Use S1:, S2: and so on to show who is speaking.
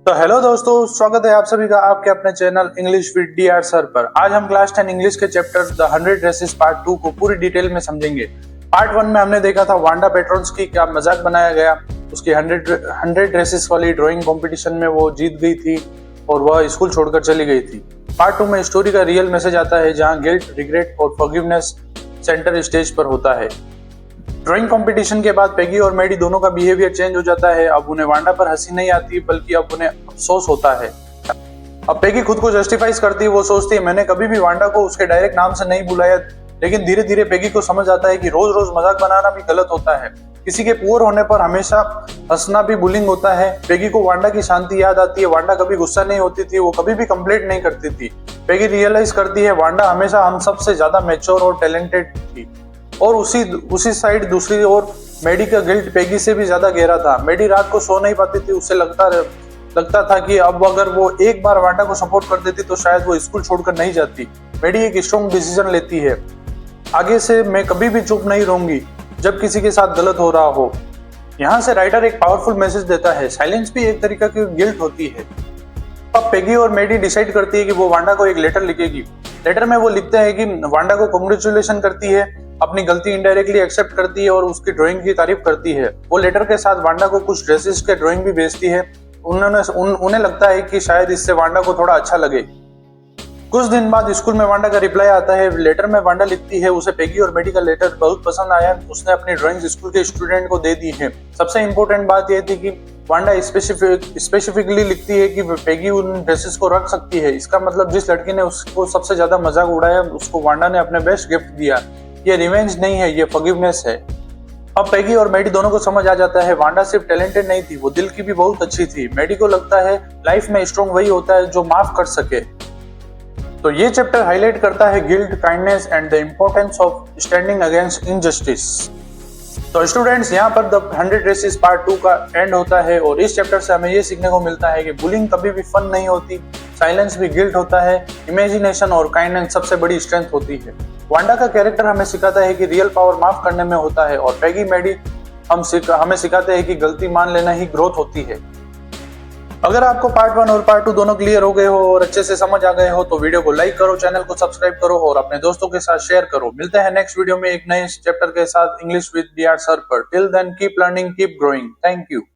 S1: तो हेलो दोस्तों, स्वागत है आप सभी का आपके अपने channel English with DR sir पर। आज हम क्लास 10 इंग्लिश के चैप्टर द 100 ड्रेसेस पार्ट 2 को पूरी डिटेल में समझेंगे। पार्ट 1 में हमने देखा था वांडा पेट्रोन्स की क्या मजाक बनाया गया, उसकी 100 ड्रेसेस वाली ड्राइंग कंपटीशन में वो जीत गई थी और वह स्कूल छोड़कर चली गई थी। पार्ट 2 में स्टोरी का रियल मैसेज आता है, जहाँ गिल्ट, रिग्रेट और फॉरगिवनेस सेंटर स्टेज पर होता है। ड्राइंग कंपटीशन के बाद पेगी और मैडी दोनों का बिहेवियर चेंज हो जाता है। अब उन्हें वांडा पर हंसी नहीं आती, बल्कि अब उन्हें अफसोस होता है। अब पेगी खुद को जस्टिफाइज करती है, वो सोचती है मैंने कभी भी वांडा को उसके डायरेक्ट नाम से नहीं बुलाया। लेकिन धीरे धीरे पेगी को समझ आता है कि रोज रोज मजाक बनाना भी गलत होता है। किसी के पुअर होने पर हमेशा हंसना भी बुलिंग होता है। पेगी को वांडा की शांति याद आती है। वांडा कभी गुस्सा नहीं होती थी, वो कभी भी कंप्लेंट नहीं करती थी। पेगी रियलाइज करती है वांडा हमेशा हम सबसे ज्यादा मैच्योर और टैलेंटेड थी। और उसी साइड दूसरी ओर मैडी का गिल्ट पेगी से भी ज्यादा गहरा था। मैडी रात को सो नहीं पाती थी। उसे लगता था कि अब अगर वो एक बार वांडा को सपोर्ट कर देती तो शायद वो स्कूल छोड़कर नहीं जाती। मैडी एक स्ट्रॉन्ग डिसीजन लेती है, आगे से मैं कभी भी चुप नहीं रहूंगी जब किसी के साथ गलत हो रहा हो। यहाँ से राइटर एक पावरफुल मैसेज देता है, साइलेंस भी एक तरीका की गिल्ट होती है। अब पेगी और मैडी डिसाइड करती है कि वो वांडा को एक लेटर लिखेगी। लेटर में वो लिखते हैं कि वांडा को कांग्रेचुलेशन करती है, अपनी गलती इनडायरेक्टली एक्सेप्ट करती है और उसकी ड्राइंग की तारीफ करती है। वो लेटर के साथ वांडा को कुछ ड्रेसेस के ड्राइंग भी भेजती है। उन्हें लगता है कि शायद इससे वांडा को थोड़ा अच्छा लगे। कुछ दिन बाद स्कूल में वांडा का रिप्लाई आता है। लेटर में वांडा लिखती है उसे पेगी और मैडी का लेटर बहुत पसंद आया, उसने अपनी ड्राइंग स्कूल के स्टूडेंट को दे दी है। सबसे इम्पोर्टेंट बात यह थी कि वांडा स्पेसिफिकली लिखती है कि पेगी उन ड्रेसेस को रख सकती है। इसका मतलब जिस लड़की ने उसको सबसे ज्यादा मजाक उड़ाया उसको वांडा ने अपने बेस्ट गिफ्ट दिया। ये रिवेंज नहीं है, ये फॉरगिवनेस है। अब पेगी और मैडी दोनों को समझ आ जाता है वांडा सिर्फ टैलेंटेड नहीं थी, वो दिल की भी बहुत अच्छी थी। मैडी को लगता है लाइफ में स्ट्रॉन्ग वही होता है जो माफ कर सके। तो ये चैप्टर हाईलाइट करता है guilt, kindness and the importance of standing against injustice. तो स्टूडेंट्स, यहाँ पर द 100 ड्रेसेस पार्ट 2 का एंड होता है और इस चैप्टर से हमें ये सीखने को मिलता है कि बुलिंग कभी भी फन नहीं होती, साइलेंस भी गिल्ट होता है, इमेजिनेशन और काइंडनेस सबसे बड़ी स्ट्रेंथ होती है। वांडा का कैरेक्टर हमें सिखाता है कि रियल पावर माफ करने में होता है और पेगी मैडी हमें सिखाते हैं कि गलती मान लेना ही ग्रोथ होती है। अगर आपको पार्ट 1 और पार्ट 2 दोनों क्लियर हो गए हो और अच्छे से समझ आ गए हो तो वीडियो को लाइक करो, चैनल को सब्सक्राइब करो और अपने दोस्तों के साथ शेयर करो। मिलते हैं नेक्स्ट वीडियो में एक नए चैप्टर के साथ इंग्लिश विद डीआर सर पर। Till then keep learning, keep growing. Thank you.